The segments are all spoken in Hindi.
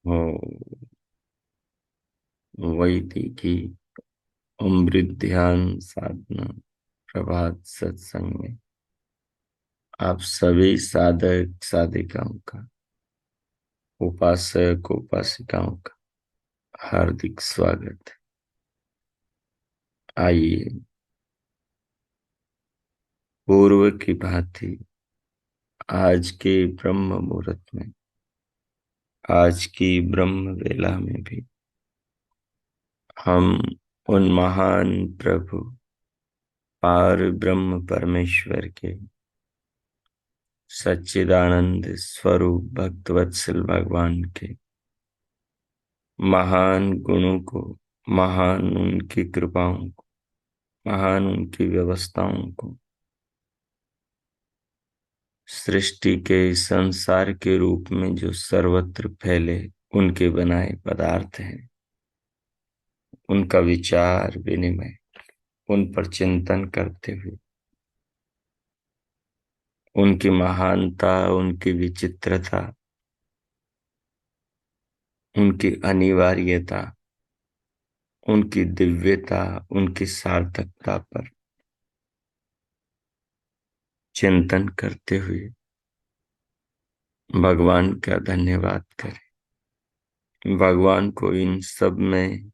हो वैदिकी अमृत ध्यान साधना प्रभात सत्संग में आप सभी साधक साधिकाओं का, उपासक उपासिकाओं का हार्दिक स्वागत है। आइए पूर्व की भांति आज के ब्रह्म मुहूर्त में, आज की ब्रह्म वेला में भी हम उन महान प्रभु पार ब्रह्म परमेश्वर के सच्चिदानंद स्वरूप भक्तवत्सल भगवान के महान गुणों को, महान उनकी कृपाओं को, महान उनकी व्यवस्थाओं को, सृष्टि के संसार के रूप में जो सर्वत्र फैले उनके बनाए पदार्थ हैं, उनका विचार विनिमय, उन पर चिंतन करते हुए उनकी महानता, उनकी विचित्रता, उनकी अनिवार्यता, उनकी दिव्यता, उनकी सार्थकता पर चिंतन करते हुए भगवान का धन्यवाद करें। भगवान को इन सब में,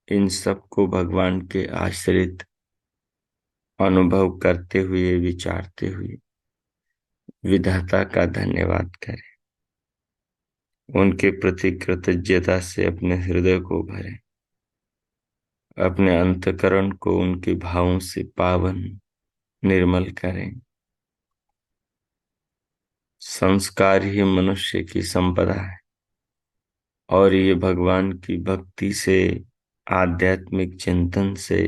इन सब को भगवान के आश्रित अनुभव करते हुए, विचारते हुए विधाता का धन्यवाद करें। उनके प्रति कृतज्ञता से अपने हृदय को भरें, अपने अंतःकरण को उनके भावों से पावन निर्मल करें। संस्कार ही मनुष्य की संपदा है और ये भगवान की भक्ति से, आध्यात्मिक चिंतन से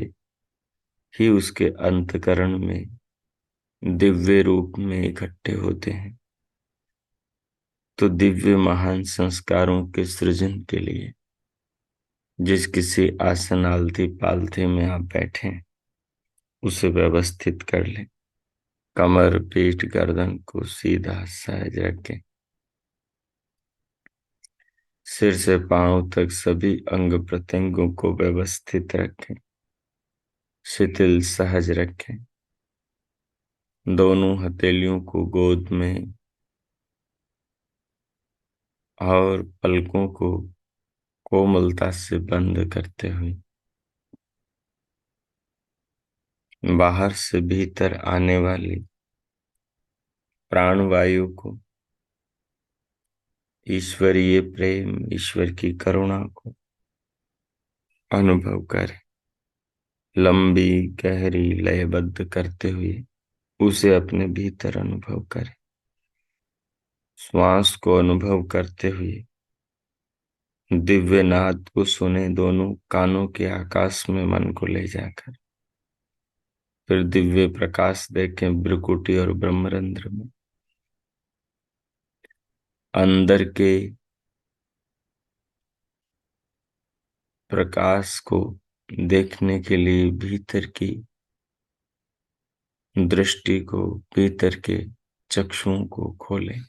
ही उसके अंतःकरण में दिव्य रूप में इकट्ठे होते हैं। तो दिव्य महान संस्कारों के सृजन के लिए जिस किसी आसन आलती पालथी में आप बैठे हैं, उसे व्यवस्थित कर लें। कमर, पीठ, गर्दन को सीधा सहज रखें। सिर से पांव तक सभी अंग प्रत्यंगों को व्यवस्थित रखें, शिथिल सहज रखें। दोनों हथेलियों को गोद में और पलकों को कोमलता से बंद करते हुए बाहर से भीतर आने वाली प्राणवायु को, ईश्वरीय प्रेम, ईश्वर की करुणा को अनुभव करें। लंबी गहरी लयबद्ध करते हुए उसे अपने भीतर अनुभव करें। श्वास को अनुभव करते हुए दिव्य नाद को सुने, दोनों कानों के आकाश में मन को ले जाकर। फिर दिव्य प्रकाश देखें भ्रुकुटी और ब्रह्मरंध्र में। अंदर के प्रकाश को देखने के लिए भीतर की दृष्टि को, भीतर के चक्षुओं को खोलें।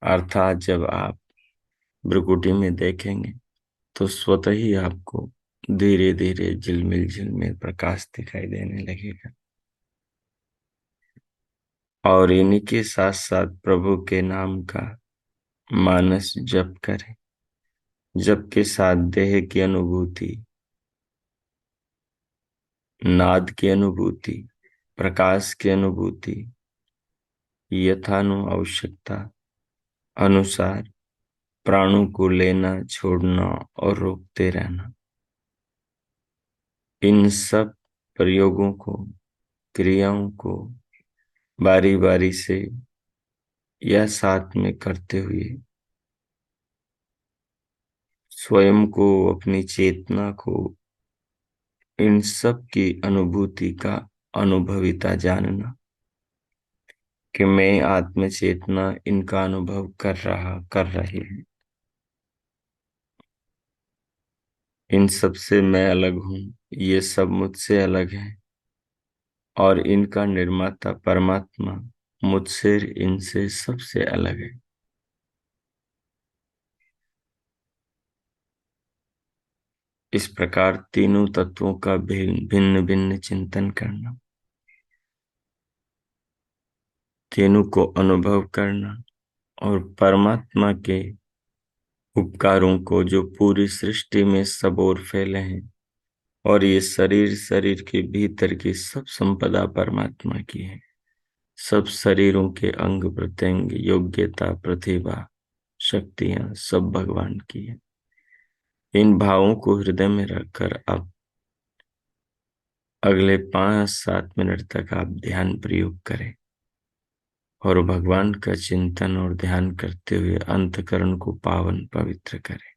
अर्थात जब आप भ्रुकुटी में देखेंगे तो स्वतः ही आपको धीरे धीरे झिलमिल झिलमिल प्रकाश दिखाई देने लगेगा। और इन्हीं के साथ साथ प्रभु के नाम का मानस जप करें। जप के साथ देह की अनुभूति, नाद की अनुभूति, प्रकाश की अनुभूति यथानु आवश्यकता अनुसार प्राणों को लेना, छोड़ना और रोकते रहना। इन सब प्रयोगों को, क्रियाओं को बारी बारी से या साथ में करते हुए स्वयं को, अपनी चेतना को इन सब की अनुभूति का अनुभविता जानना कि मैं आत्म चेतना इनका अनुभव कर रही हूँ। इन सब से मैं अलग हूँ, ये सब मुझसे अलग है और इनका निर्माता परमात्मा मुझसे, इनसे सबसे अलग है। इस प्रकार तीनों तत्वों का भिन्न भिन्न चिंतन करना, तीनों को अनुभव करना और परमात्मा के उपकारों को जो पूरी सृष्टि में सब ओर फैले हैं, और ये शरीर के भीतर की सब संपदा परमात्मा की है। सब शरीरों के अंग प्रत्यंग, योग्यता, प्रतिभा, शक्तियां सब भगवान की है। इन भावों को हृदय में रखकर आप अगले 5-7 मिनट तक आप ध्यान प्रयोग करें और भगवान का चिंतन और ध्यान करते हुए अंतकरण को पावन पवित्र करें।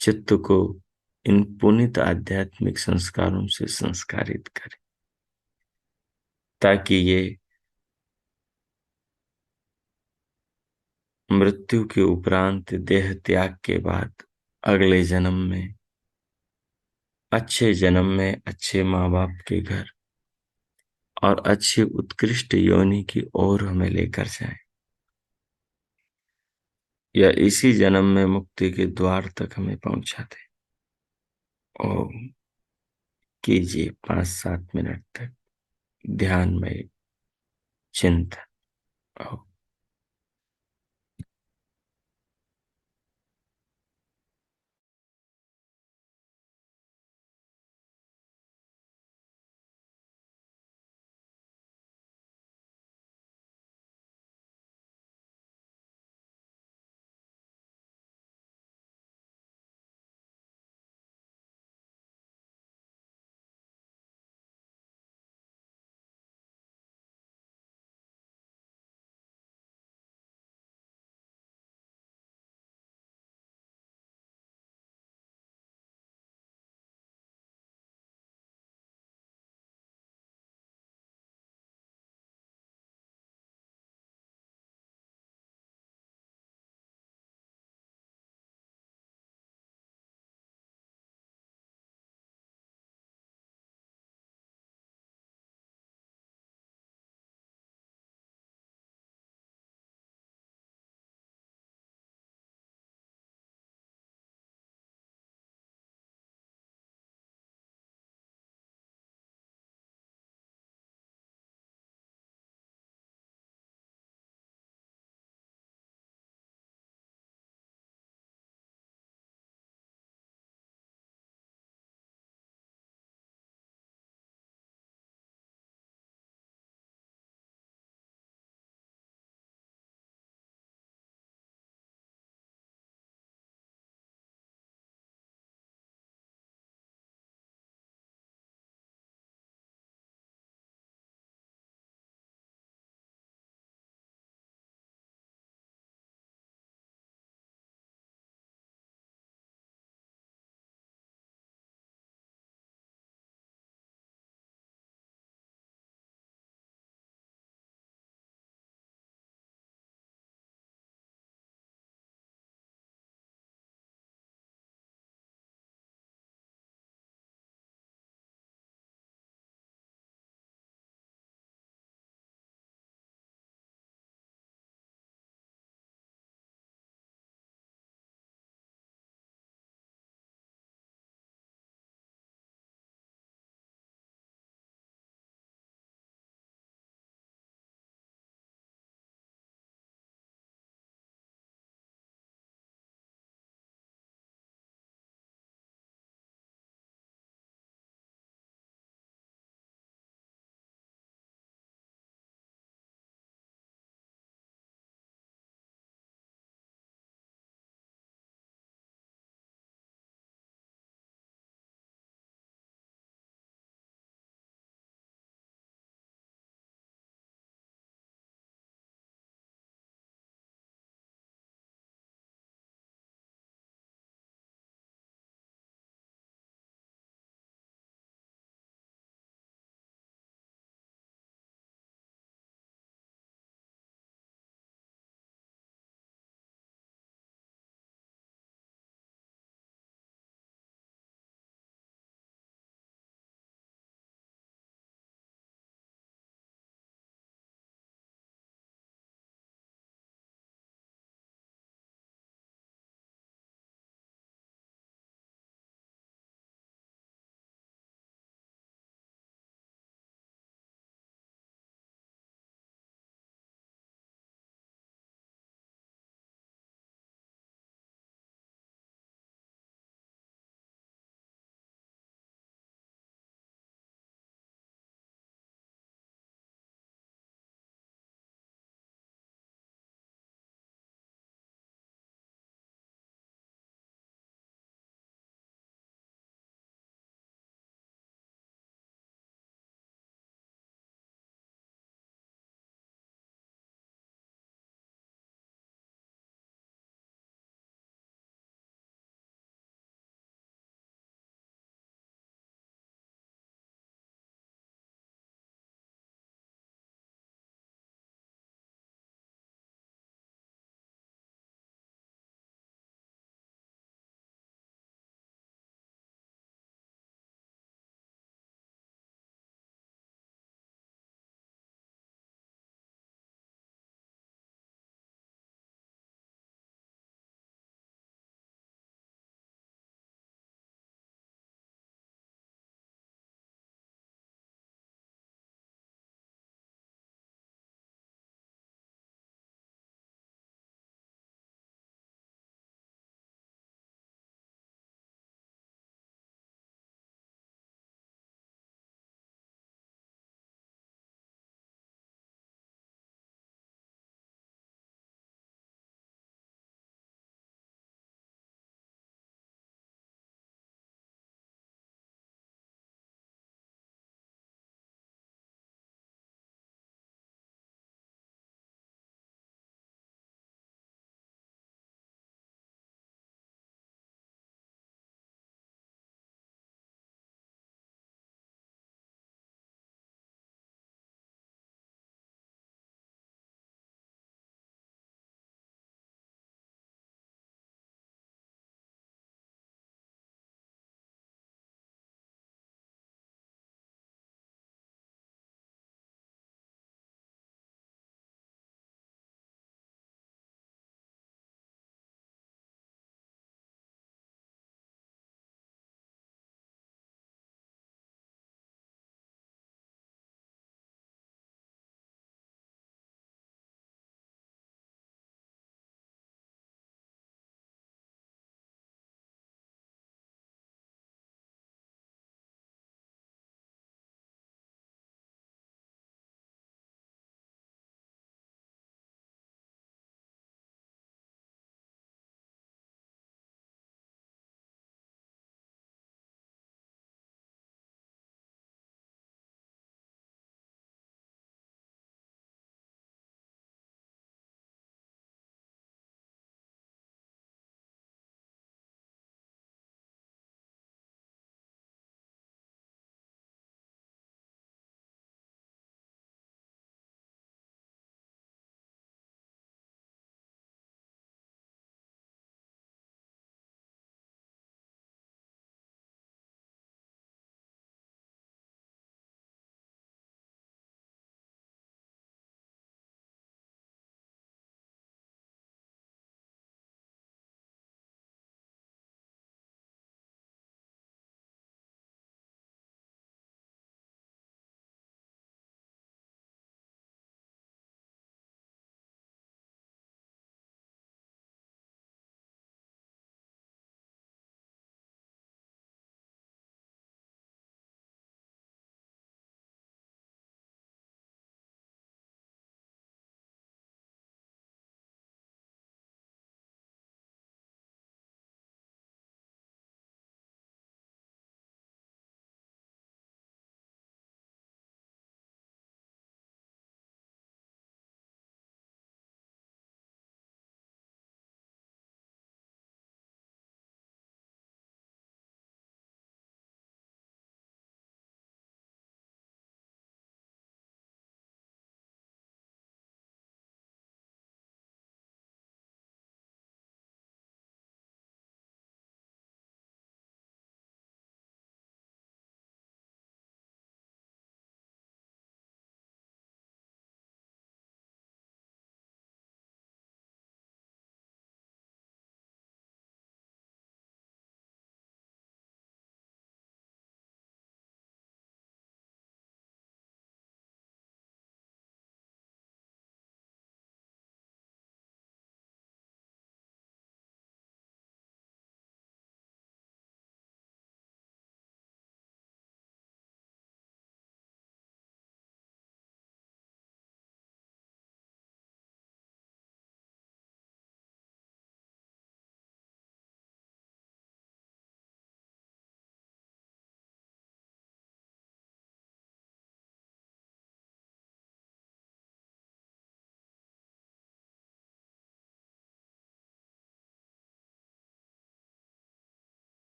चित्त को इन पुनीत आध्यात्मिक संस्कारों से संस्कारित करें, ताकि ये मृत्यु के उपरांत देह त्याग के बाद अगले जन्म में, अच्छे जन्म में अच्छे माँ बाप के घर और अच्छी उत्कृष्ट योनि की ओर हमें लेकर जाए, या इसी जन्म में मुक्ति के द्वार तक हमें पहुंचा दे। ओम। कीजिए 5-7 मिनट तक ध्यान में चिंतन। ओम।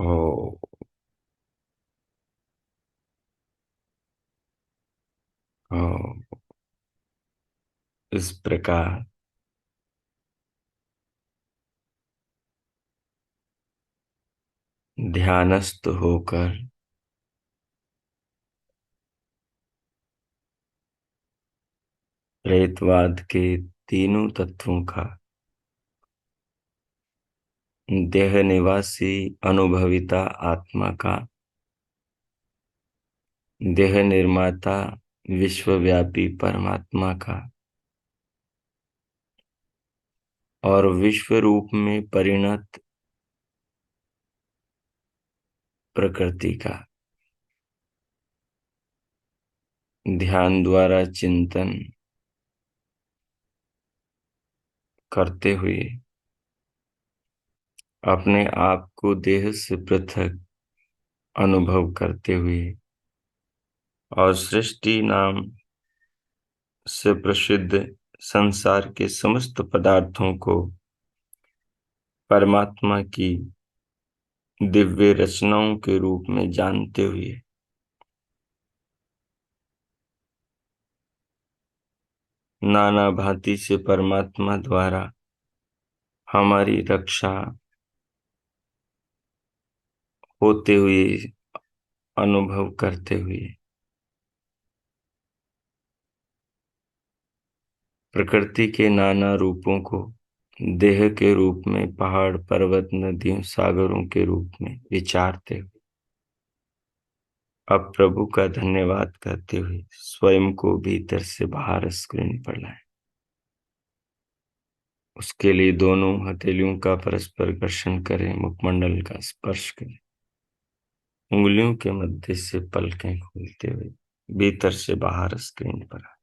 ओ, ओ, इस प्रकार ध्यानस्थ होकर प्रेतवाद के तीनों तत्वों का, देह निवासी अनुभविता आत्मा का, देह निर्माता विश्वव्यापी परमात्मा का और विश्व रूप में परिणत प्रकृति का ध्यान द्वारा चिंतन करते हुए, अपने आप को देह से पृथक अनुभव करते हुए और सृष्टि नाम से प्रसिद्ध संसार के समस्त पदार्थों को परमात्मा की दिव्य रचनाओं के रूप में जानते हुए, नाना भांति से परमात्मा द्वारा हमारी रक्षा होते हुए अनुभव करते हुए, प्रकृति के नाना रूपों को देह के रूप में, पहाड़ पर्वत नदियों सागरों के रूप में विचारते हुए, अब प्रभु का धन्यवाद करते हुए स्वयं को भीतर से बाहर स्क्रीन पर लाए। उसके लिए दोनों हथेलियों का परस्पर घर्षण करें, मुखमंडल का स्पर्श करें, उंगलियों के मध्य से पलकें खोलते हुए भीतर से बाहर स्क्रीन पर आए।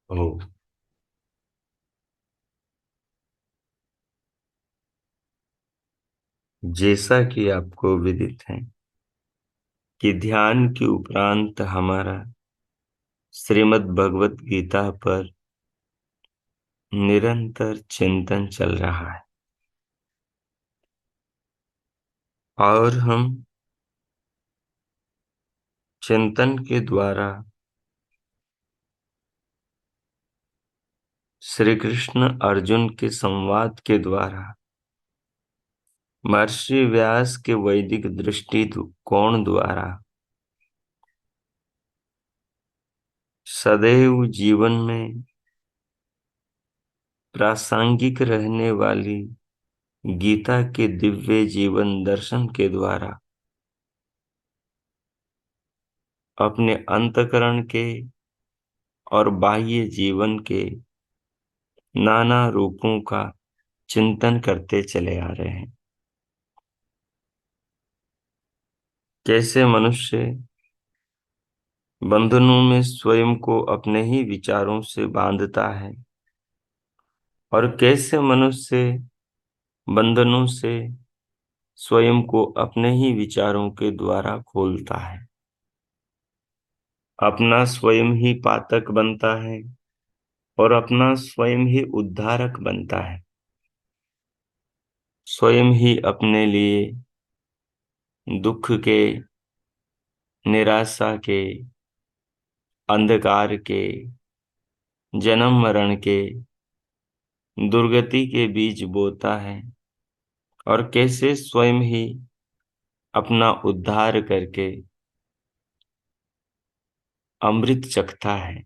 ओ, जैसा कि आपको विदित है कि ध्यान के उपरांत हमारा श्रीमद् भगवत गीता पर निरंतर चिंतन चल रहा है और हम चिंतन के द्वारा श्री कृष्ण अर्जुन के संवाद के द्वारा महर्षि व्यास के वैदिक दृष्टिकोण द्वारा सदैव जीवन में प्रासंगिक रहने वाली गीता के दिव्य जीवन दर्शन के द्वारा अपने अंतःकरण के और बाह्य जीवन के नाना रूपों का चिंतन करते चले आ रहे हैं। कैसे मनुष्य बंधनों में स्वयं को अपने ही विचारों से बांधता है और कैसे मनुष्य बंधनों से स्वयं को अपने ही विचारों के द्वारा खोलता है, अपना स्वयं ही पातक बनता है और अपना स्वयं ही उद्धारक बनता है, स्वयं ही अपने लिए दुख के, निराशा के, अंधकार के, जन्म मरण के, दुर्गति के बीज बोता है और कैसे स्वयं ही अपना उद्धार करके अमृत चखता है।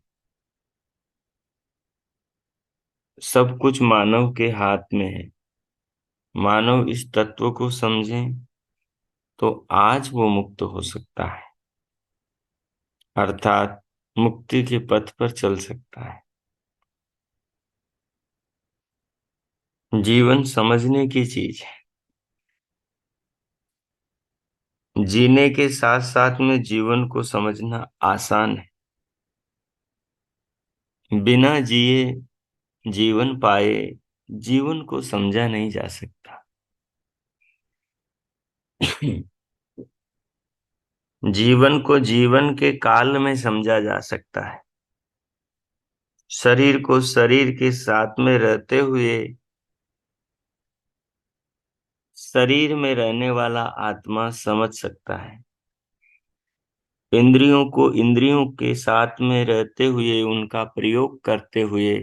सब कुछ मानव के हाथ में है। मानव इस तत्व को समझे तो आज वो मुक्त हो सकता है, अर्थात मुक्ति के पथ पर चल सकता है। जीवन समझने की चीज है। जीने के साथ साथ में जीवन को समझना आसान है। बिना जिए जीवन पाए जीवन को समझा नहीं जा सकता। जीवन को जीवन के काल में समझा जा सकता है। शरीर को शरीर के साथ में रहते हुए शरीर में रहने वाला आत्मा समझ सकता है। इंद्रियों को इंद्रियों के साथ में रहते हुए उनका प्रयोग करते हुए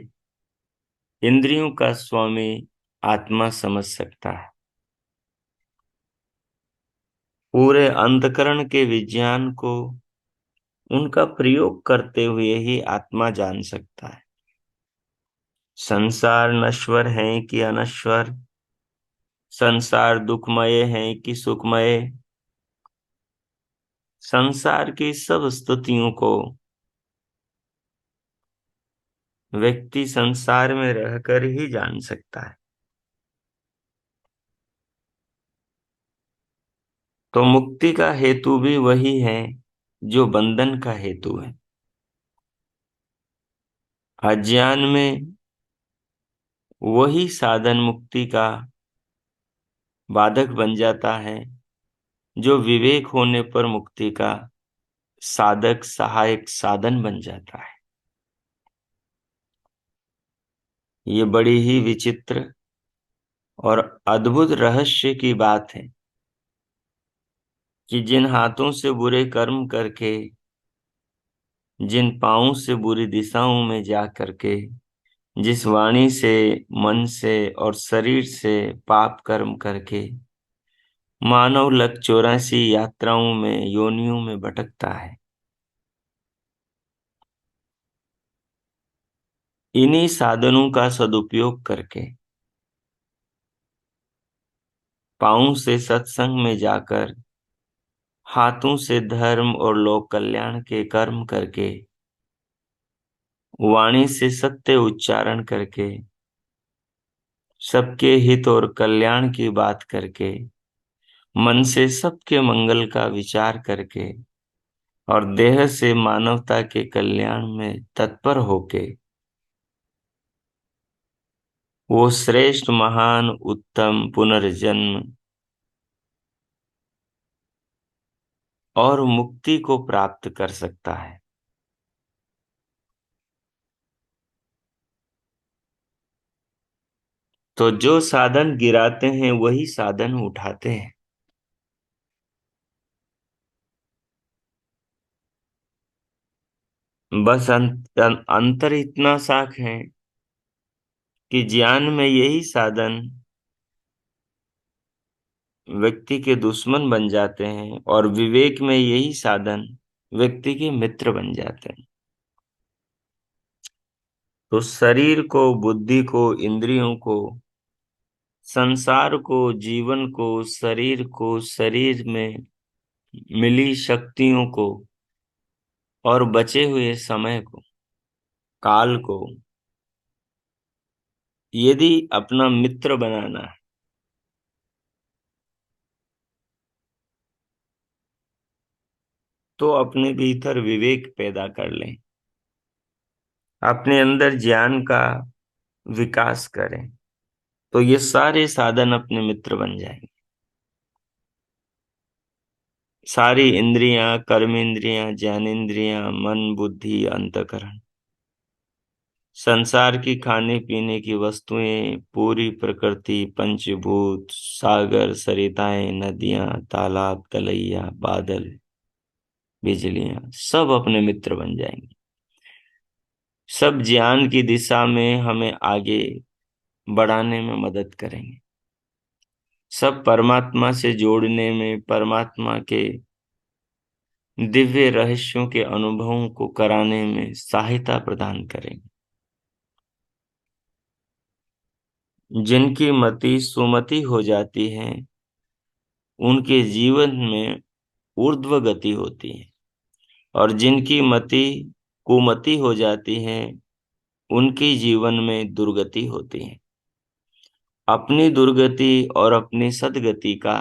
इंद्रियों का स्वामी आत्मा समझ सकता है। पूरे अंतःकरण के विज्ञान को उनका प्रयोग करते हुए ही आत्मा जान सकता है। संसार नश्वर है कि अनश्वर, संसार दुखमय है कि सुखमय, संसार की सब स्थितियों को व्यक्ति संसार में रहकर ही जान सकता है। तो मुक्ति का हेतु भी वही है जो बंधन का हेतु है। अज्ञान में वही साधन मुक्ति का बाधक बन जाता है जो विवेक होने पर मुक्ति का साधक सहायक साधन बन जाता है। ये बड़ी ही विचित्र और अद्भुत रहस्य की बात है कि जिन हाथों से बुरे कर्म करके, जिन पांवों से बुरी दिशाओं में जा करके, जिस वाणी से, मन से और शरीर से पाप कर्म करके मानव लग 84 यात्राओं में योनियों में भटकता है, इन्हीं साधनों का सदुपयोग करके पांवों से सत्संग में जाकर, हाथों से धर्म और लोक कल्याण के कर्म करके, वाणी से सत्य उच्चारण करके, सबके हित और कल्याण की बात करके, मन से सबके मंगल का विचार करके और देह से मानवता के कल्याण में तत्पर होके वो श्रेष्ठ महान उत्तम पुनर्जन्म और मुक्ति को प्राप्त कर सकता है। तो जो साधन गिराते हैं वही साधन उठाते हैं। बस अंतर इतना साफ है कि ज्ञान में यही साधन व्यक्ति के दुश्मन बन जाते हैं और विवेक में यही साधन व्यक्ति के मित्र बन जाते हैं। तो शरीर को, बुद्धि को, इंद्रियों को, संसार को, जीवन को, शरीर को, शरीर में मिली शक्तियों को और बचे हुए समय को, काल को यदि अपना मित्र बनाना है तो अपने भीतर विवेक पैदा कर लें, अपने अंदर ज्ञान का विकास करें, तो ये सारे साधन अपने मित्र बन जाएंगे। सारी इंद्रियां, कर्मेंद्रियां, ज्ञानेंद्रियां, मन, बुद्धि, अंतःकरण, संसार की खाने पीने की वस्तुएं, पूरी प्रकृति, पंचभूत, सागर, सरिताएं, नदियां, तालाब, तलैया, बादल, बिजलियां, सब अपने मित्र बन जाएंगे। सब ज्ञान की दिशा में हमें आगे बढ़ाने में मदद करेंगे। सब परमात्मा से जोड़ने में, परमात्मा के दिव्य रहस्यों के अनुभवों को कराने में सहायता प्रदान करेंगे। जिनकी मति सुमति हो जाती है उनके जीवन में ऊर्ध्व गति होती है, और जिनकी मति कुमति हो जाती है उनके जीवन में दुर्गति होती है। अपनी दुर्गति और अपनी सद्गति का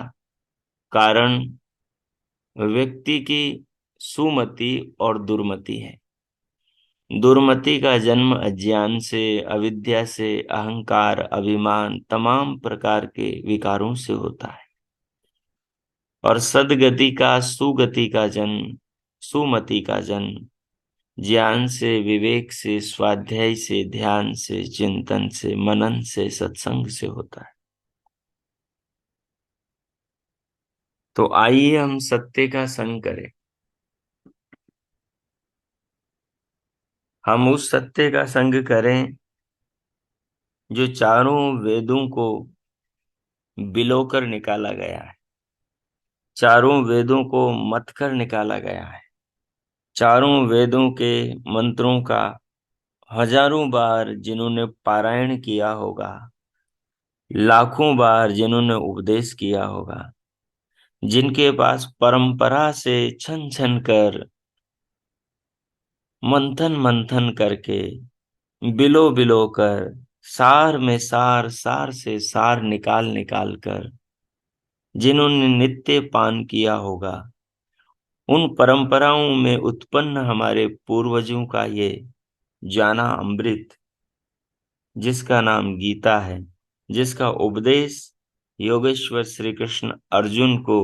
कारण व्यक्ति की सुमति और दुर्मति है। दुर्मति का जन्म अज्ञान से, अविद्या से, अहंकार, अभिमान, तमाम प्रकार के विकारों से होता है। और सदगति का सुगति का जन्म, सुमति का जन्म ज्ञान से, विवेक से, स्वाध्याय से, ध्यान से, चिंतन से, मनन से, सत्संग से होता है। तो आइए हम सत्य का संग करें। हम उस सत्य का संग करें जो चारों वेदों को बिलोकर निकाला गया है, चारों वेदों को मत कर निकाला गया है, चारों वेदों के मंत्रों का हजारों बार जिन्होंने पारायण किया होगा, लाखों बार जिन्होंने उपदेश किया होगा, जिनके पास परंपरा से छन छन कर, मंथन मंथन करके, बिलो बिलो कर, सार में सार, सार से सार निकाल निकाल कर, जिन्होंने नित्य पान किया होगा, उन परंपराओं में उत्पन्न हमारे पूर्वजों का ये जाना अमृत, जिसका नाम गीता है, जिसका उपदेश योगेश्वर श्री कृष्ण अर्जुन को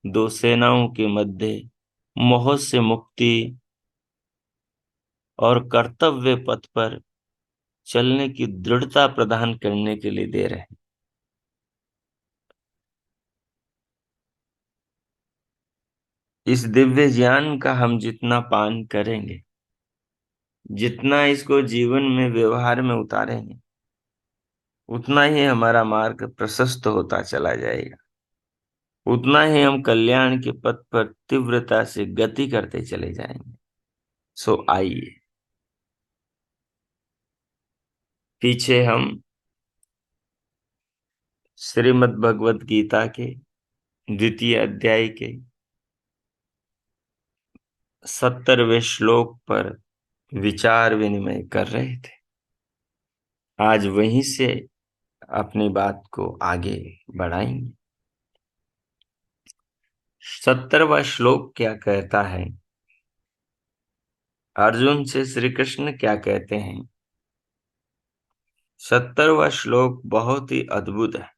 दो सेनाओं के मध्य मोह से मुक्ति और कर्तव्य पथ पर चलने की दृढ़ता प्रदान करने के लिए दे रहे हैं। इस दिव्य ज्ञान का हम जितना पान करेंगे, जितना इसको जीवन में व्यवहार में उतारेंगे, उतना ही हमारा मार्ग प्रशस्त होता चला जाएगा, उतना ही हम कल्याण के पथ पर तीव्रता से गति करते चले जाएंगे। सो आइए, पीछे हम श्रीमद् भगवत गीता के द्वितीय अध्याय के 70वें श्लोक पर विचार विनिमय कर रहे थे। आज वहीं से अपनी बात को आगे बढ़ाएंगे। 70वां श्लोक क्या कहता है, अर्जुन से श्री कृष्ण क्या कहते हैं। 70वां श्लोक बहुत ही अद्भुत है।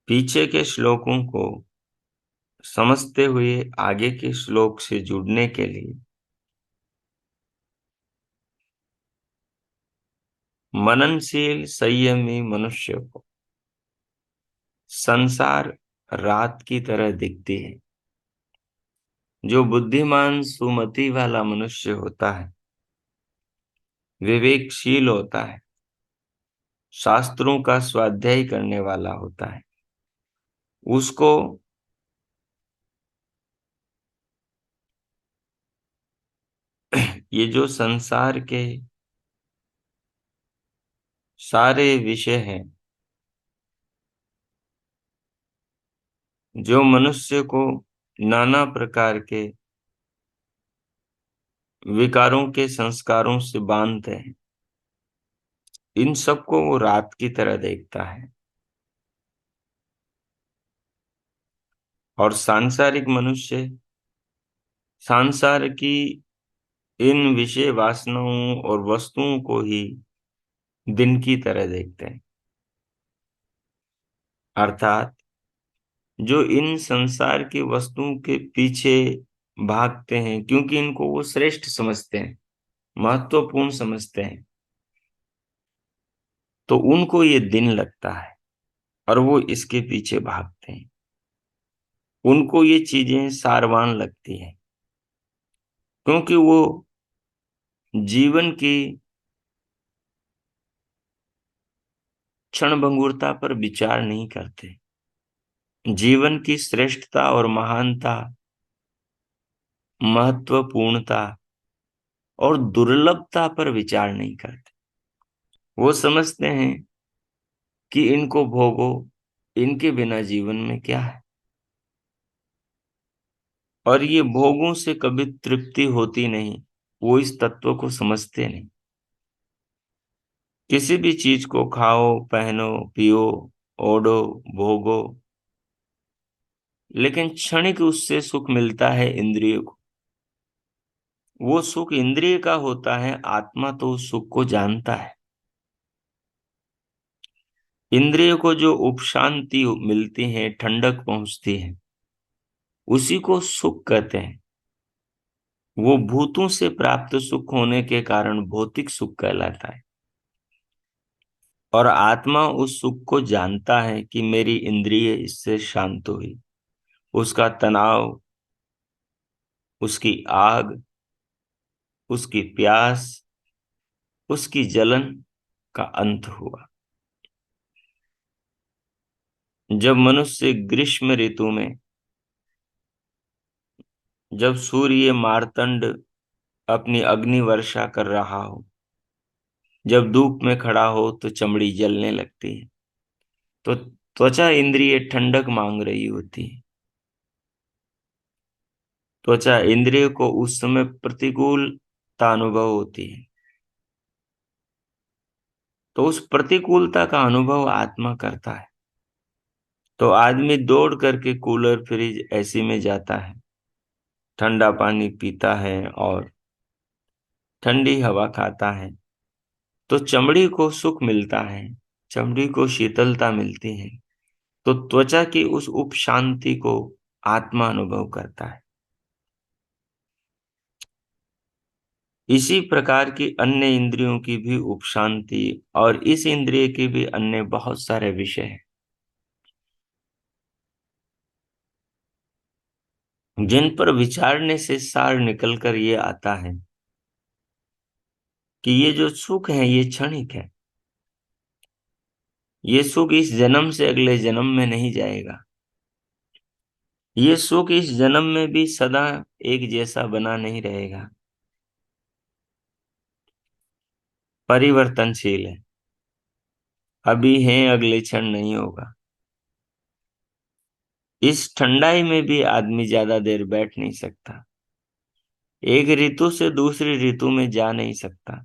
पीछे के श्लोकों को समझते हुए आगे के श्लोक से जुड़ने के लिए मननशील संयमी मनुष्य को संसार रात की तरह दिखती है। जो बुद्धिमान सुमति वाला मनुष्य होता है, विवेकशील होता है, शास्त्रों का स्वाध्याय करने वाला होता है, उसको ये जो संसार के सारे विषय हैं, जो मनुष्य को नाना प्रकार के विकारों के संस्कारों से बांधते हैं, इन सबको वो रात की तरह देखता है। और सांसारिक मनुष्य सांसार की इन विषय वासनाओं और वस्तुओं को ही दिन की तरह देखते हैं। अर्थात जो इन संसार की वस्तुओं के पीछे भागते हैं क्योंकि इनको वो श्रेष्ठ समझते हैं, महत्वपूर्ण समझते हैं, तो उनको ये दिन लगता है और वो इसके पीछे भागते हैं। उनको ये चीजें सारवान लगती हैं क्योंकि वो जीवन की क्षणभंगुरता पर विचार नहीं करते, जीवन की श्रेष्ठता और महानता, महत्वपूर्णता और दुर्लभता पर विचार नहीं करते। वो समझते हैं कि इनको भोगो, इनके बिना जीवन में क्या है। और ये भोगों से कभी तृप्ति होती नहीं, वो इस तत्व को समझते नहीं। किसी भी चीज को खाओ, पहनो, पियो, ओढ़ो, भोगो, लेकिन क्षणिक उससे सुख मिलता है इंद्रिय को। वो सुख इंद्रिय का होता है, आत्मा तो उस सुख को जानता है। इंद्रियों को जो उपशांति मिलती है, ठंडक पहुंचती है, उसी को सुख कहते हैं। वो भूतों से प्राप्त सुख होने के कारण भौतिक सुख कहलाता है। और आत्मा उस सुख को जानता है कि मेरी इंद्रिय इससे शांत हुई, उसका तनाव, उसकी आग, उसकी प्यास, उसकी जलन का अंत हुआ। जब मनुष्य ग्रीष्म ऋतु में, जब सूर्य मार्तंड अपनी अग्नि वर्षा कर रहा हो, जब धूप में खड़ा हो तो चमड़ी जलने लगती है, तो त्वचा इंद्रिय ठंडक मांग रही होती है। त्वचा इंद्रिय को उस समय प्रतिकूलता अनुभव होती है, तो उस प्रतिकूलता का अनुभव आत्मा करता है। तो आदमी दौड़ करके कूलर फ्रिज एसी में जाता है, ठंडा पानी पीता है और ठंडी हवा खाता है, तो चमड़ी को सुख मिलता है, चमड़ी को शीतलता मिलती है। तो त्वचा की उस उपशांति को आत्मा अनुभव करता है। इसी प्रकार की अन्य इंद्रियों की भी उपशांति और इस इंद्रिय के भी अन्य बहुत सारे विषय हैं, जिन पर विचारने से सार निकल कर ये आता है कि ये जो सुख है ये क्षणिक है। ये सुख इस जन्म से अगले जन्म में नहीं जाएगा। ये सुख इस जन्म में भी सदा एक जैसा बना नहीं रहेगा, परिवर्तनशील है। अभी है, अगले क्षण नहीं होगा। इस ठंडाई में भी आदमी ज्यादा देर बैठ नहीं सकता, एक ऋतु से दूसरी ऋतु में जा नहीं सकता।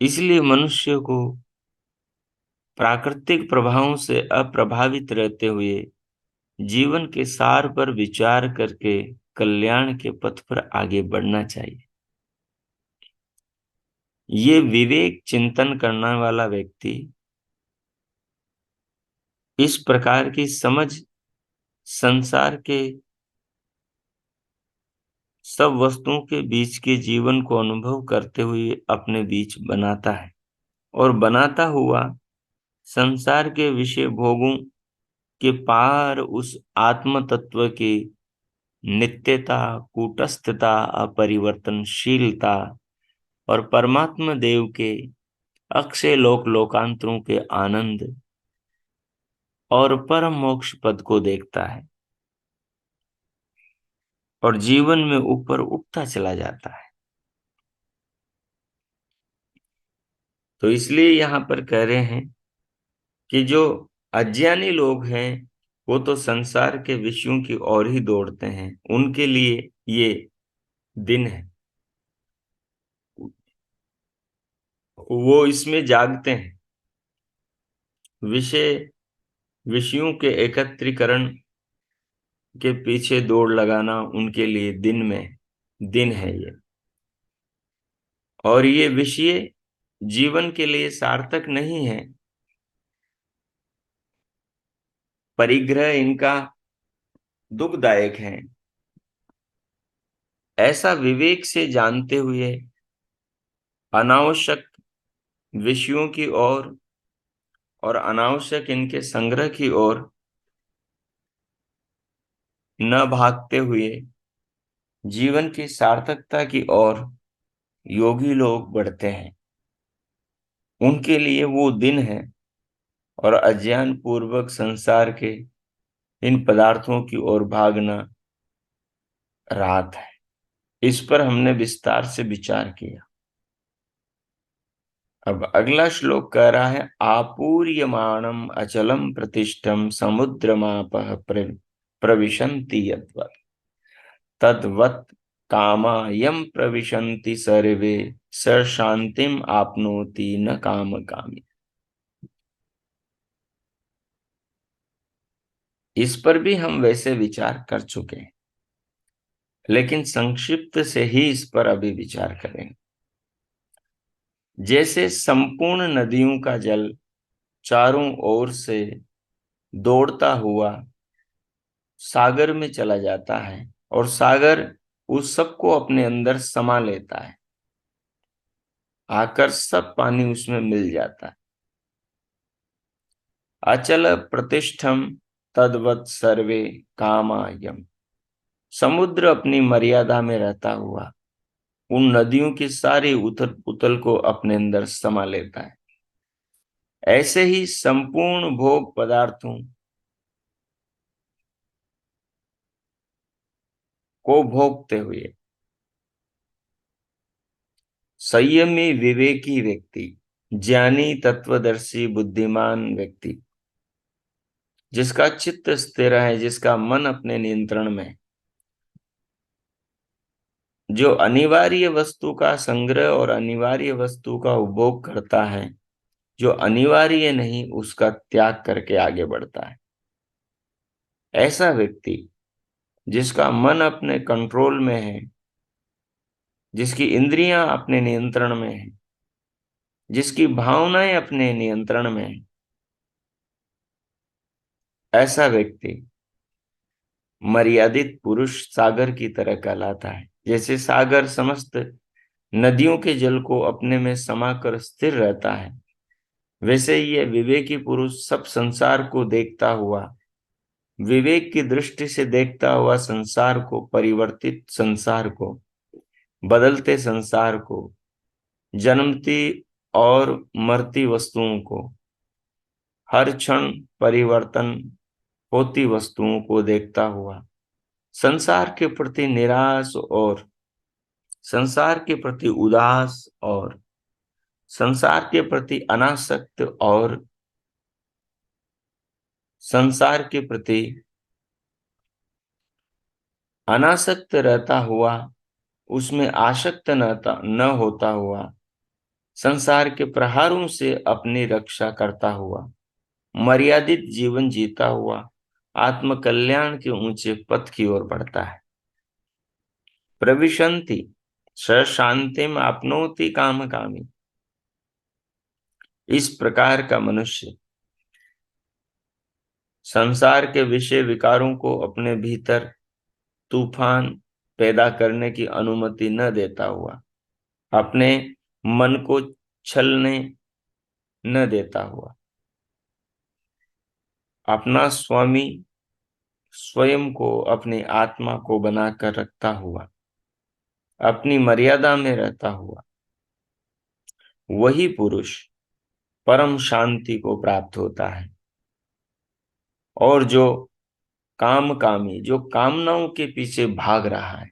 इसलिए मनुष्य को प्राकृतिक प्रभावों से अप्रभावित रहते हुए जीवन के सार पर विचार करके कल्याण के पथ पर आगे बढ़ना चाहिए। ये विवेक चिंतन करने वाला व्यक्ति इस प्रकार की समझ संसार के सब वस्तुओं के बीच के जीवन को अनुभव करते हुए अपने बीच बनाता है, और बनाता हुआ संसार के विषय भोगों के पार उस आत्म तत्व की नित्यता, कूटस्थता, अपरिवर्तनशीलता और परमात्मा देव के अक्षय लोक लोकांतरों के आनंद और परम मोक्ष पद को देखता है, और जीवन में ऊपर उठता चला जाता है। तो इसलिए यहां पर कह रहे हैं कि जो अज्ञानी लोग हैं वो तो संसार के विषयों की ओर ही दौड़ते हैं, उनके लिए ये दिन है, वो इसमें जागते हैं। विषय विषयों के एकत्रीकरण के पीछे दौड़ लगाना उनके लिए दिन है ये। और ये विषय जीवन के लिए सार्थक नहीं है, परिग्रह इनका दुखदायक है। ऐसा विवेक से जानते हुए अनावश्यक विषयों की ओर और अनावश्यक इनके संग्रह की ओर न भागते हुए जीवन की सार्थकता की ओर योगी लोग बढ़ते हैं। उनके लिए वो दिन है, और अज्ञान पूर्वक संसार के इन पदार्थों की ओर भागना रात है। इस पर हमने विस्तार से विचार किया। अब अगला श्लोक कह रहा है, आपूर्यमाणम अचलम प्रतिष्ठम समुद्रमापः प्रविशन्ति यद्वत् तद्वत् कामा यम प्रविशन्ति सर्वे स शांतिम आपनोति न काम कामी। इस पर भी हम वैसे विचार कर चुके हैं, लेकिन संक्षिप्त से ही इस पर अभी विचार करेंगे। जैसे संपूर्ण नदियों का जल चारों ओर से दौड़ता हुआ सागर में चला जाता है और सागर उस सबको अपने अंदर समा लेता है, आकर सब पानी उसमें मिल जाता है। अचल प्रतिष्ठम तद्वत् सर्वे कामायम। समुद्र अपनी मर्यादा में रहता हुआ उन नदियों की सारी उथल पुथल को अपने अंदर समा लेता है। ऐसे ही संपूर्ण भोग पदार्थों को भोगते हुए संयमी विवेकी व्यक्ति, ज्ञानी तत्वदर्शी बुद्धिमान व्यक्ति, जिसका चित्त स्थिर है, जिसका मन अपने नियंत्रण में है, जो अनिवार्य वस्तु का संग्रह और अनिवार्य वस्तु का उपभोग करता है, जो अनिवार्य नहीं उसका त्याग करके आगे बढ़ता है, ऐसा व्यक्ति जिसका मन अपने कंट्रोल में है, जिसकी इंद्रियां अपने नियंत्रण में है, जिसकी भावनाएं अपने नियंत्रण में है, ऐसा व्यक्ति मर्यादित पुरुष सागर की तरह कहलाता है। जैसे सागर समस्त नदियों के जल को अपने में समाकर स्थिर रहता है, वैसे ही ये विवेकी पुरुष सब संसार को देखता हुआ, विवेक की दृष्टि से देखता हुआ संसार को, परिवर्तित संसार को, बदलते संसार को, जन्मती और मरती वस्तुओं को, हर क्षण परिवर्तन होती वस्तुओं को देखता हुआ संसार के प्रति निराश और संसार के प्रति उदास और संसार के प्रति अनासक्त और संसार के प्रति अनासक्त रहता हुआ, उसमें आसक्त न होता हुआ, संसार के प्रहारों से अपनी रक्षा करता हुआ, मर्यादित जीवन जीता हुआ आत्म कल्याण के ऊंचे पथ की ओर बढ़ता है। प्रविशन्ति स शांतिम आपनोति काम कामी। इस प्रकार का मनुष्य संसार के विषय विकारों को अपने भीतर तूफान पैदा करने की अनुमति न देता हुआ, अपने मन को छलने न देता हुआ, अपना स्वामी स्वयं को, अपनी आत्मा को बनाकर रखता हुआ, अपनी मर्यादा में रहता हुआ, वही पुरुष परम शांति को प्राप्त होता है। और जो काम कामी, जो कामनाओं के पीछे भाग रहा है,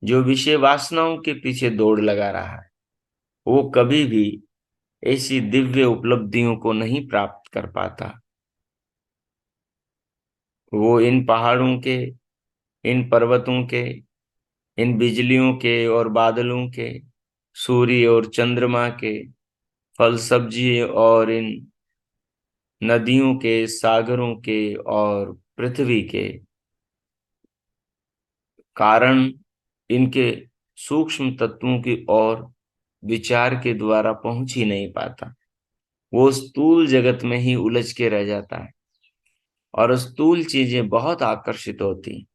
जो विषय वासनाओं के पीछे दौड़ लगा रहा है, वो कभी भी ऐसी दिव्य उपलब्धियों को नहीं प्राप्त कर पाता। वो इन पहाड़ों के, इन पर्वतों के, इन बिजलियों के और बादलों के, सूर्य और चंद्रमा के, फल सब्जी और इन नदियों के, सागरों के और पृथ्वी के कारण, इनके सूक्ष्म तत्वों की ओर विचार के द्वारा पहुंच ही नहीं पाता। वो स्थूल जगत में ही उलझ के रह जाता है और स्थूल चीजें बहुत आकर्षित होती,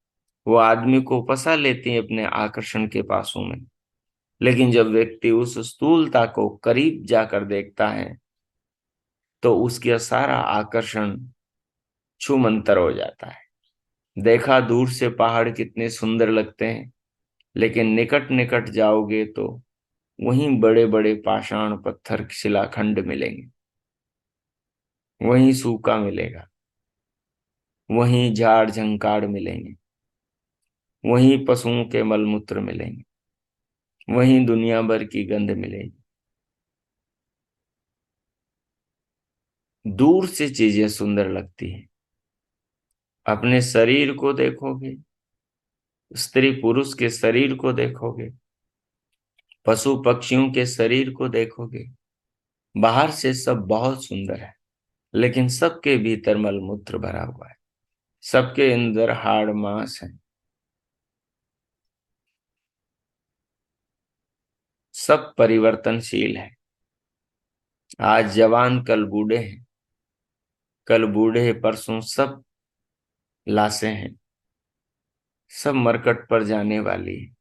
वो आदमी को फंसा लेती हैं अपने आकर्षण के पासों में। लेकिन जब व्यक्ति उस स्थूलता को करीब जाकर देखता है तो उसका सारा आकर्षण छूमंतर हो जाता है। देखा दूर से पहाड़ कितने सुंदर लगते हैं, लेकिन निकट निकट जाओगे तो वहीं बड़े बड़े पाषाण पत्थर शिलाखंड मिलेंगे, वहीं सूखा मिलेगा, वहीं झाड़ झंकाड़ मिलेंगे, वहीं पशुओं के मलमूत्र मिलेंगे, वहीं दुनिया भर की गंध मिलेगी। दूर से चीजें सुंदर लगती हैं। अपने शरीर को देखोगे, स्त्री पुरुष के शरीर को देखोगे, पशु पक्षियों के शरीर को देखोगे, बाहर से सब बहुत सुंदर है, लेकिन सबके भीतर मलमूत्र भरा हुआ है, सबके अंदर हाड़ मांस है, सब परिवर्तनशील है। आज जवान कल बूढ़े हैं, कल बूढ़े परसों सब लाशें हैं, सब मरकट पर जाने वाली है,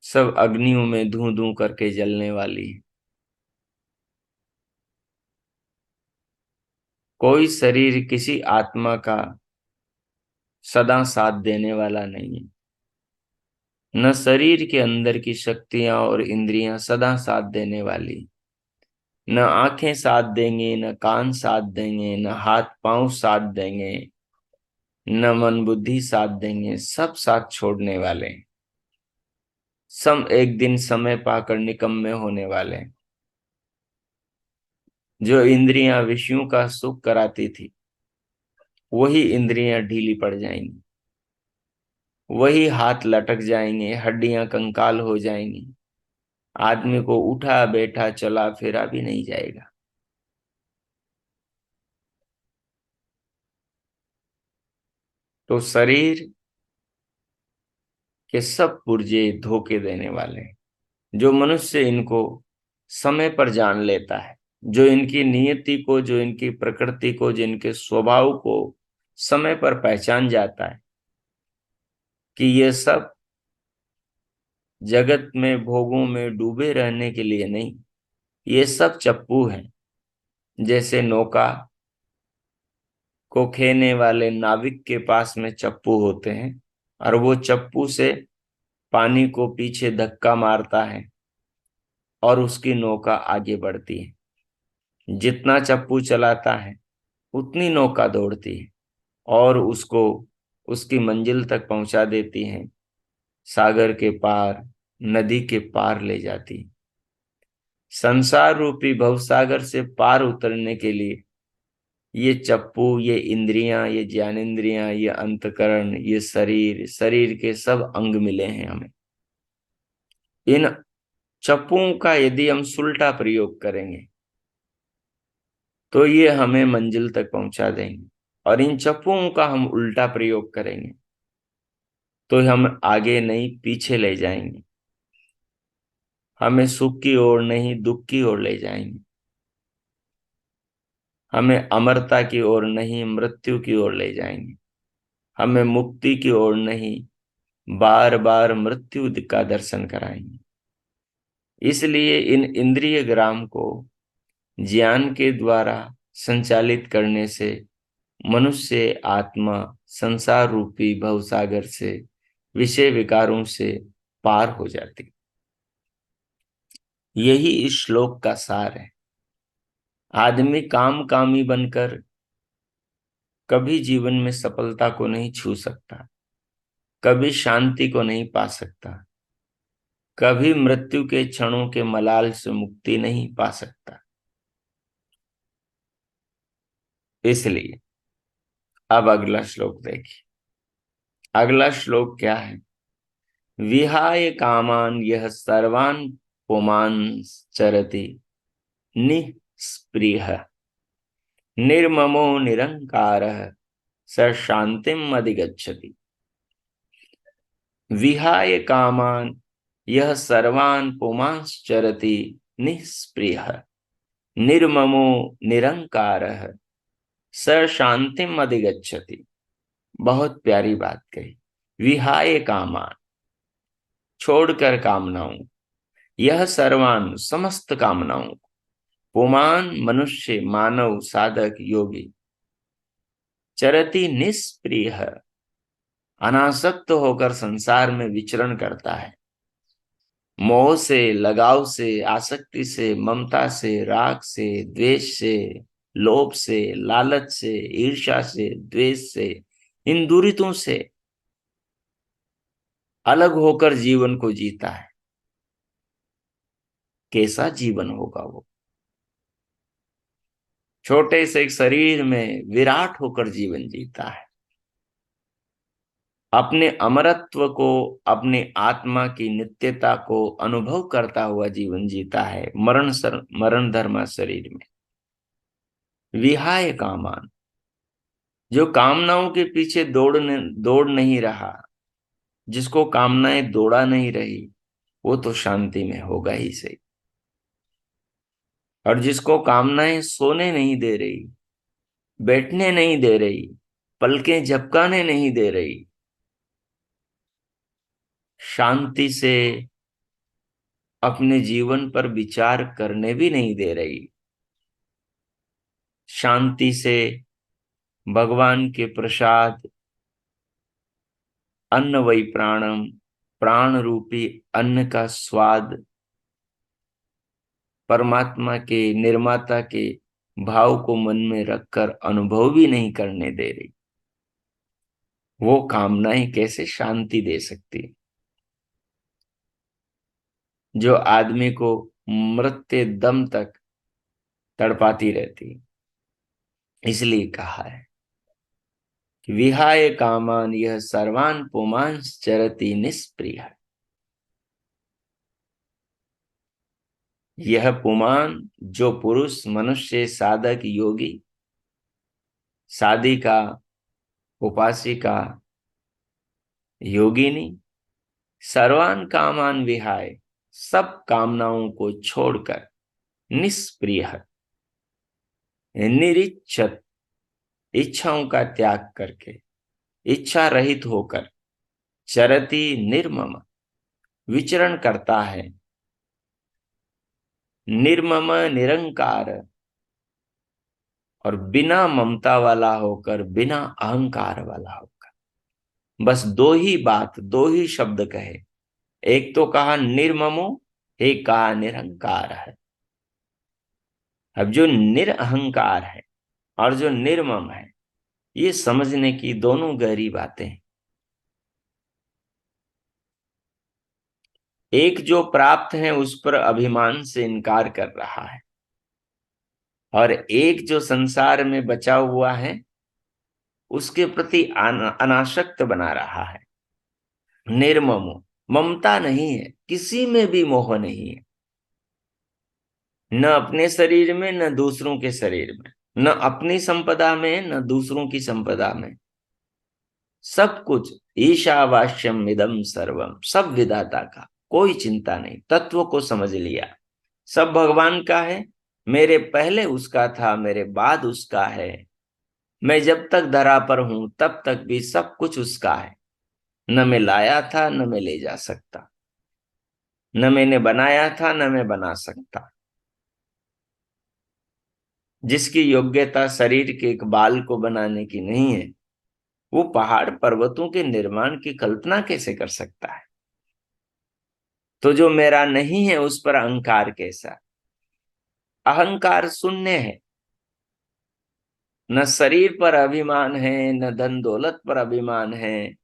सब अग्नियों में धूं धूं करके जलने वाली है। कोई शरीर किसी आत्मा का सदा साथ देने वाला नहीं है। न शरीर के अंदर की शक्तियां और इंद्रियां सदा साथ देने वाली, न आंखें साथ देंगे, न कान साथ देंगे, न हाथ पांव साथ देंगे, न मन बुद्धि साथ देंगे, सब साथ छोड़ने वाले हैं। सब एक दिन समय पाकर निकम्मे होने वाले हैं। जो इंद्रियां विषयों का सुख कराती थी, वही इंद्रियां ढीली पड़ जाएंगी, वही हाथ लटक जाएंगे, हड्डियां कंकाल हो जाएंगी, आदमी को उठा बैठा चला फिरा भी नहीं जाएगा। तो शरीर के सब पुर्जे धोखे देने वाले हैं। जो मनुष्य इनको समय पर जान लेता है, जो इनकी नियति को, जो इनकी प्रकृति को, जो इनके स्वभाव को समय पर पहचान जाता है कि ये सब जगत में भोगों में डूबे रहने के लिए नहीं, ये सब चप्पू हैं। जैसे नौका को खेने वाले नाविक के पास में चप्पू होते हैं, और वो चप्पू से पानी को पीछे धक्का मारता है और उसकी नौका आगे बढ़ती है। जितना चप्पू चलाता है उतनी नौका दौड़ती है और उसको उसकी मंजिल तक पहुंचा देती है, सागर के पार, नदी के पार ले जाती है। संसार रूपी भवसागर से पार उतरने के लिए ये चप्पू, ये इंद्रियां, ये ज्ञानेंद्रियां, ये अंतकरण, ये शरीर, शरीर के सब अंग मिले हैं हमें। इन चप्पुओं का यदि हम सुलटा प्रयोग करेंगे तो ये हमें मंजिल तक पहुंचा देंगे, और इन चप्पुओं का हम उल्टा प्रयोग करेंगे तो हम आगे नहीं पीछे ले जाएंगे, हमें सुख की ओर नहीं दुख की ओर ले जाएंगे, हमें अमरता की ओर नहीं मृत्यु की ओर ले जाएंगे, हमें मुक्ति की ओर नहीं बार बार मृत्यु का दर्शन कराएंगे। इसलिए इन इंद्रिय ग्राम को ज्ञान के द्वारा संचालित करने से मनुष्य आत्मा संसार रूपी भवसागर से, विषय विकारों से पार हो जाती। यही इस श्लोक का सार है। आदमी काम कामी बनकर कभी जीवन में सफलता को नहीं छू सकता, कभी शांति को नहीं पा सकता, कभी मृत्यु के क्षणों के मलाल से मुक्ति नहीं पा सकता। इसलिए अब अगला श्लोक देखिए। अगला श्लोक क्या है? विहाय कामान यह सर्वान पुमान चरति निस्पृह निर्ममो निरंकारः स शांतिम अधिगच्छति। विहाय कामान यह सर्वान पुमांश्चरति निस्पृह निर्ममो निरंकारः स शांतिम अधिगच्छति। बहुत प्यारी बात कही। विहाय कामान, छोड़कर कामनाओं, यह सर्वान समस्त कामनाओं, पुमान मनुष्य, मानव, साधक, योगी, चरति निष्प्रिय, अनासक्त होकर संसार में विचरण करता है। मोह से, लगाव से, आसक्ति से, ममता से, राग से, द्वेष से, लोभ से, लालच से, ईर्ष्या से, द्वेष से, इन दुरितों से अलग होकर जीवन को जीता है। कैसा जीवन होगा वो? छोटे से एक शरीर में विराट होकर जीवन जीता है। अपने अमरत्व को, अपने आत्मा की नित्यता को अनुभव करता हुआ जीवन जीता है मरण धर्मा शरीर में। विहाय कामान, जो कामनाओं के पीछे दौड़ नहीं रहा, जिसको कामनाएं दौड़ा नहीं रही, वो तो शांति में होगा ही सही। और जिसको कामनाएं सोने नहीं दे रही, बैठने नहीं दे रही, पलकें झपकाने नहीं दे रही, शांति से अपने जीवन पर विचार करने भी नहीं दे रही, शांति से भगवान के प्रसाद अन्न वही प्राणम, प्राण रूपी अन्न का स्वाद परमात्मा के, निर्माता के भाव को मन में रखकर अनुभव भी नहीं करने दे रही, वो कामनाएं कैसे शांति दे सकती है? जो आदमी को मृत्यु दम तक तड़पाती रहती है। इसलिए कहा है कि विहाय कामान यह सर्वान पुमांस चरति निष्प्रिय। यह पुमान, जो पुरुष, मनुष्य, साधक, योगी, साधिका, उपासिका, योगिनी, सर्वान कामान विहाय, सब कामनाओं को छोड़कर, निष्प्रिय, निरिच्छत, इच्छाओं का त्याग करके, इच्छा रहित होकर, चरति निर्मम, विचरण करता है, निर्मम निरंकार, और बिना ममता वाला होकर, बिना अहंकार वाला होकर। बस दो ही बात, दो ही शब्द कहे, एक तो कहा निर्ममो, एक कहा निरंकार है। अब जो निरअहंकार है और जो निर्मम है, ये समझने की दोनों गहरी बातें हैं। एक जो प्राप्त है उस पर अभिमान से इनकार कर रहा है, और एक जो संसार में बचा हुआ है उसके प्रति अनासक्त बना रहा है। निर्ममो, ममता नहीं है, किसी में भी मोह नहीं है, न अपने शरीर में न दूसरों के शरीर में, न अपनी संपदा में न दूसरों की संपदा में। सब कुछ ईशावास्यम इदम सर्वम, सब विधाता का, कोई चिंता नहीं, तत्व को समझ लिया, सब भगवान का है, मेरे पहले उसका था, मेरे बाद उसका है, मैं जब तक धरा पर हूं तब तक भी सब कुछ उसका है, न मैं लाया था न मैं ले जा सकता, न मैंने बनाया था न मैं बना सकता। जिसकी योग्यता शरीर के एक बाल को बनाने की नहीं है, वो पहाड़ पर्वतों के निर्माण की कल्पना कैसे कर सकता है? तो जो मेरा नहीं है उस पर अहंकार कैसा? अहंकार शून्य है, न शरीर पर अभिमान है, न धन दौलत पर अभिमान है,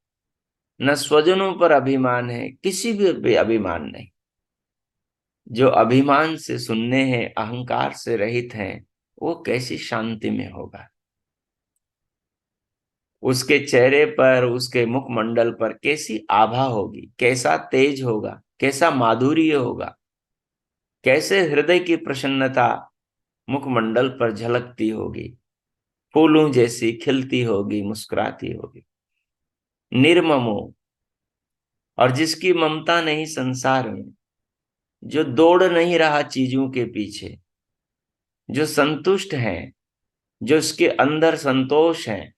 न स्वजनों पर अभिमान है, किसी भी अभिमान नहीं। जो अभिमान से शून्य है, अहंकार से रहित है, वो कैसी शांति में होगा? उसके चेहरे पर, उसके मुखमंडल पर कैसी आभा होगी, कैसा तेज होगा, कैसा माधुर्य होगा, कैसे हृदय की प्रसन्नता मुखमंडल पर झलकती होगी, फूलों जैसी खिलती होगी, मुस्कुराती होगी। निर्ममो, और जिसकी ममता नहीं संसार में, जो दौड़ नहीं रहा चीजों के पीछे, जो संतुष्ट है, जो उसके अंदर संतोष है।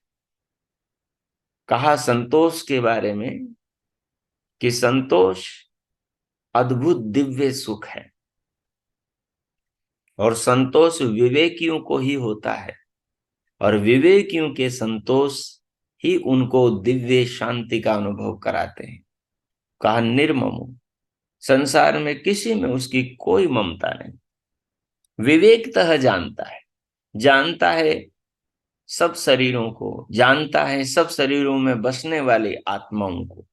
कहा संतोष के बारे में कि संतोष अद्भुत दिव्य सुख है, और संतोष विवेकियों को ही होता है, और विवेकियों के संतोष ही उनको दिव्य शांति का अनुभव कराते हैं। कहा निर्ममो, संसार में किसी में उसकी कोई ममता नहीं, विवेकतः जानता है, जानता है सब शरीरों को, जानता है सब शरीरों में बसने वाली आत्माओं को,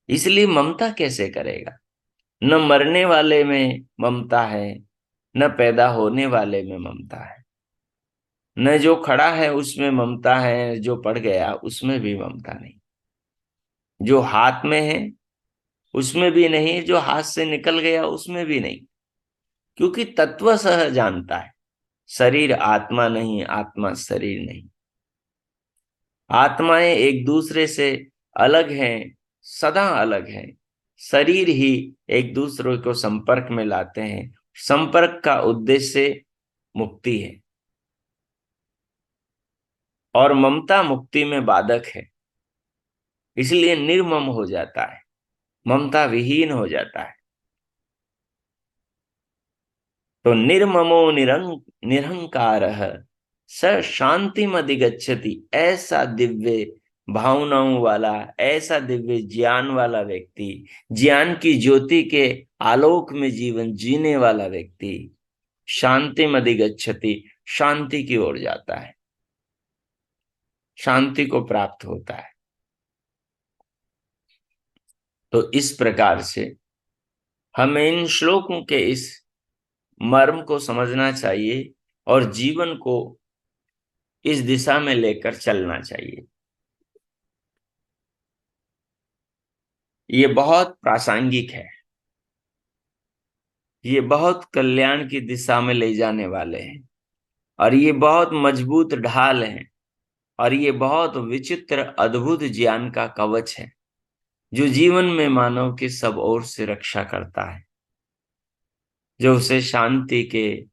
इसलिए ममता कैसे करेगा? न मरने वाले में ममता है, न पैदा होने वाले में ममता है, न जो खड़ा है उसमें ममता है, जो पड़ गया उसमें भी ममता नहीं, जो हाथ में है उसमें भी नहीं, जो हाथ से निकल गया उसमें भी नहीं, क्योंकि तत्व सह जानता है शरीर आत्मा नहीं, आत्मा शरीर नहीं। आत्माएं एक दूसरे से अलग हैं, सदा अलग हैं। शरीर ही एक दूसरे को संपर्क में लाते हैं। संपर्क का उद्देश्य मुक्ति है, और ममता मुक्ति में बाधक है, इसलिए निर्मम हो जाता है, ममता विहीन हो जाता है। तो निर्ममो निरहंकार स शांतिम अधिगच्छति, ऐसा दिव्य भावनाओं वाला, ऐसा दिव्य ज्ञान वाला व्यक्ति, ज्ञान की ज्योति के आलोक में जीवन जीने वाला व्यक्ति शांतिम अधिगच्छति, शांति की ओर जाता है, शांति को प्राप्त होता है। तो इस प्रकार से हमें इन श्लोकों के इस मर्म को समझना चाहिए और जीवन को इस दिशा में लेकर चलना चाहिए। ये बहुत प्रासंगिक है, ये बहुत कल्याण की दिशा में ले जाने वाले हैं, और ये बहुत मजबूत ढाल है, और ये बहुत विचित्र अद्भुत ज्ञान का कवच है जो जीवन में मानव की सब ओर से रक्षा करता है, जो उसे शांति के,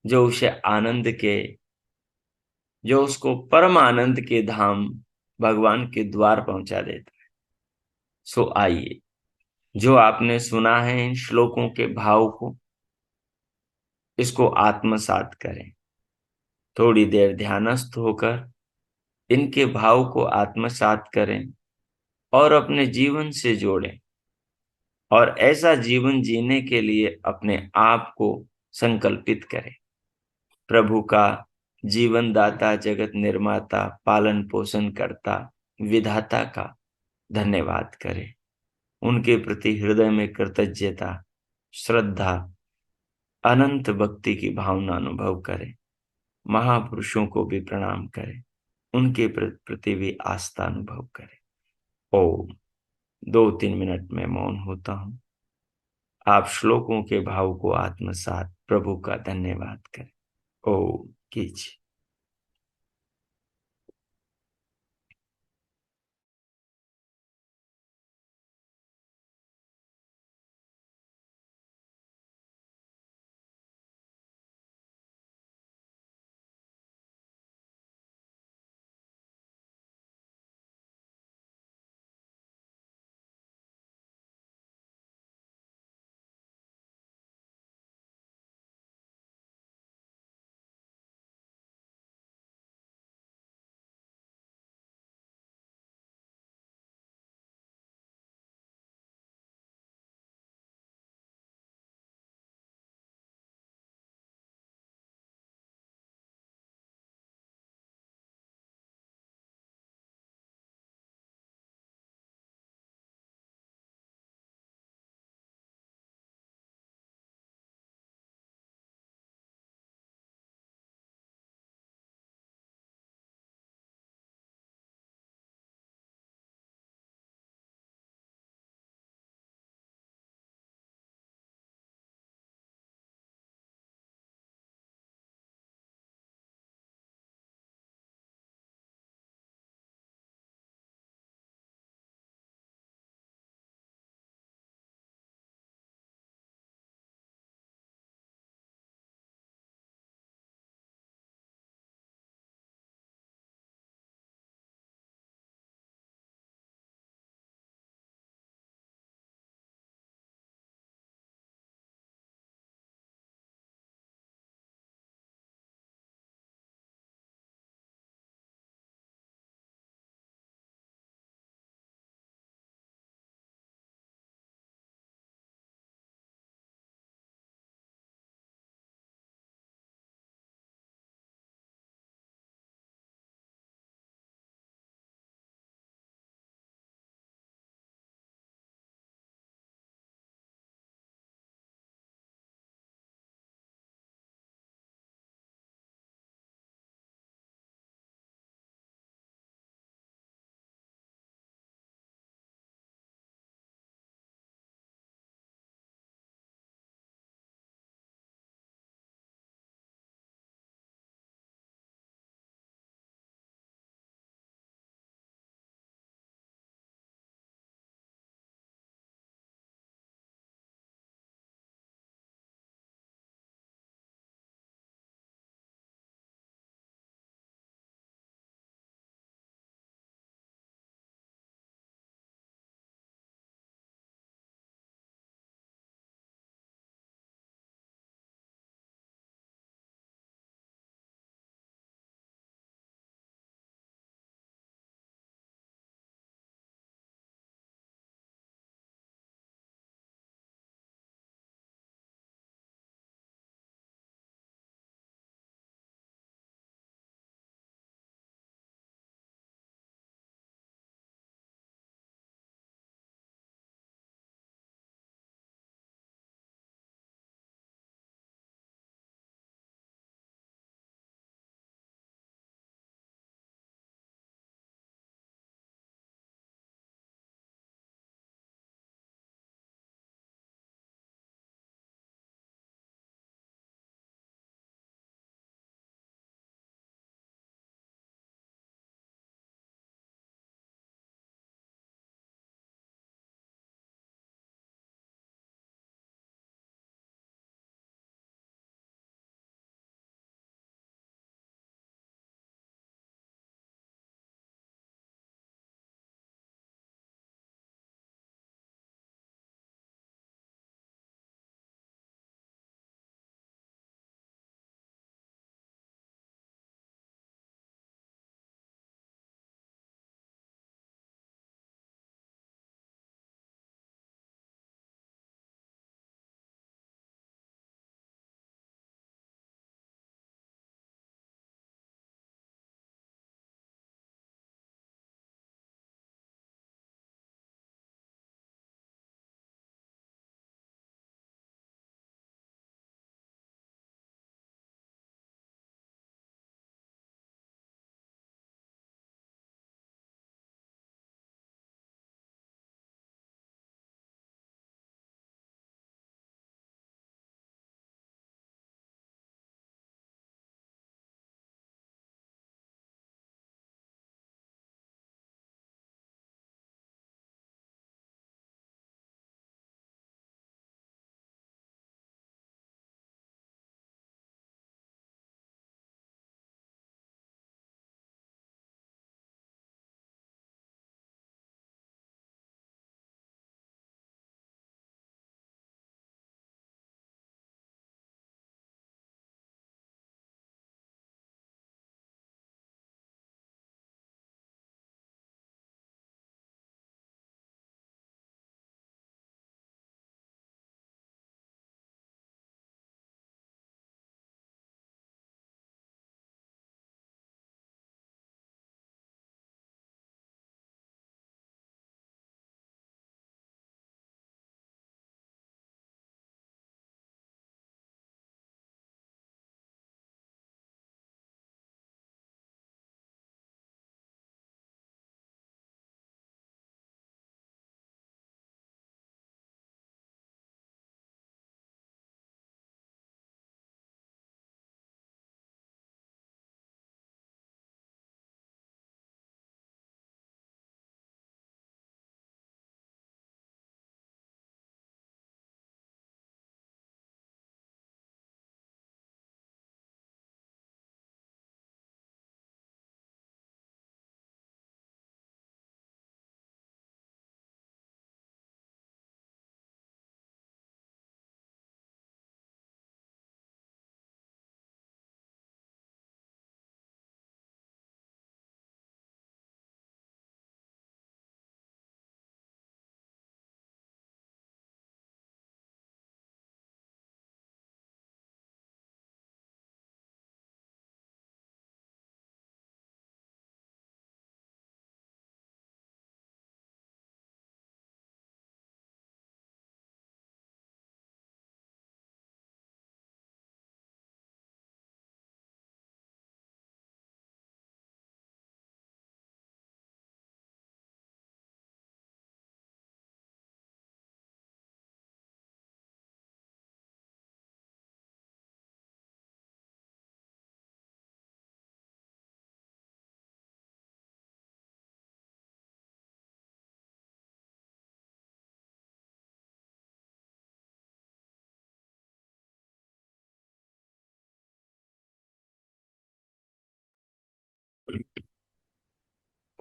जो उसे आनंद के, जो उसको परम आनंद के धाम भगवान के द्वार पहुंचा देता है। सो आइए, जो आपने सुना है इन श्लोकों के भाव को, इसको आत्मसात करें। थोड़ी देर ध्यानस्थ होकर इनके भाव को आत्मसात करें और अपने जीवन से जोड़ें, और ऐसा जीवन जीने के लिए अपने आप को संकल्पित करें। प्रभु का, जीवन दाता, जगत निर्माता, पालन पोषण करता, विधाता का धन्यवाद करें। उनके प्रति हृदय में कृतज्ञता, श्रद्धा, अनंत भक्ति की भावना अनुभव करें। महापुरुषों को भी प्रणाम करें, उनके प्रति भी आस्था अनुभव करें। ओम। 2-3 मिनट में मौन होता हूं। आप श्लोकों के भाव को आत्मसात प्रभु का धन्यवाद करें। ओम कीजिए।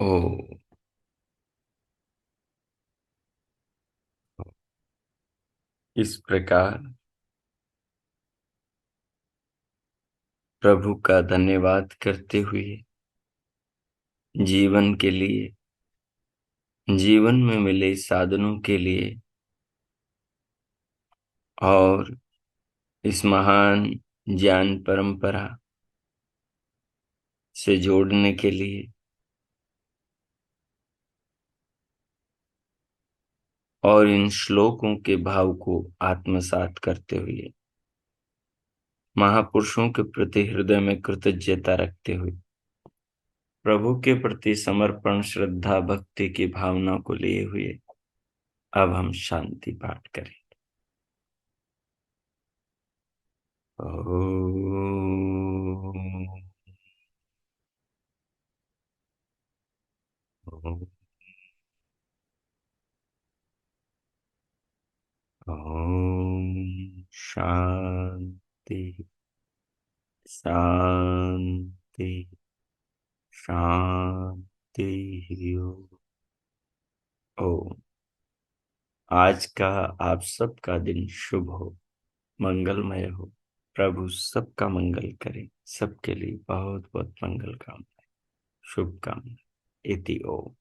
ओ। इस प्रकार प्रभु का धन्यवाद करते हुए जीवन के लिए, जीवन में मिले साधनों के लिए और इस महान ज्ञान परंपरा से जोड़ने के लिए और इन श्लोकों के भाव को आत्मसात करते हुए महापुरुषों के प्रति हृदय में कृतज्ञता रखते हुए प्रभु के प्रति समर्पण, श्रद्धा, भक्ति की भावना को लिए हुए अब हम शांति पाठ करें। ओम। ओम। ओम शांति। शांति। शांति। ओम। आज का आप सबका दिन शुभ हो, मंगलमय हो। प्रभु सबका मंगल करे, सबके लिए बहुत बहुत मंगल कामना, शुभकामना। इति ओम।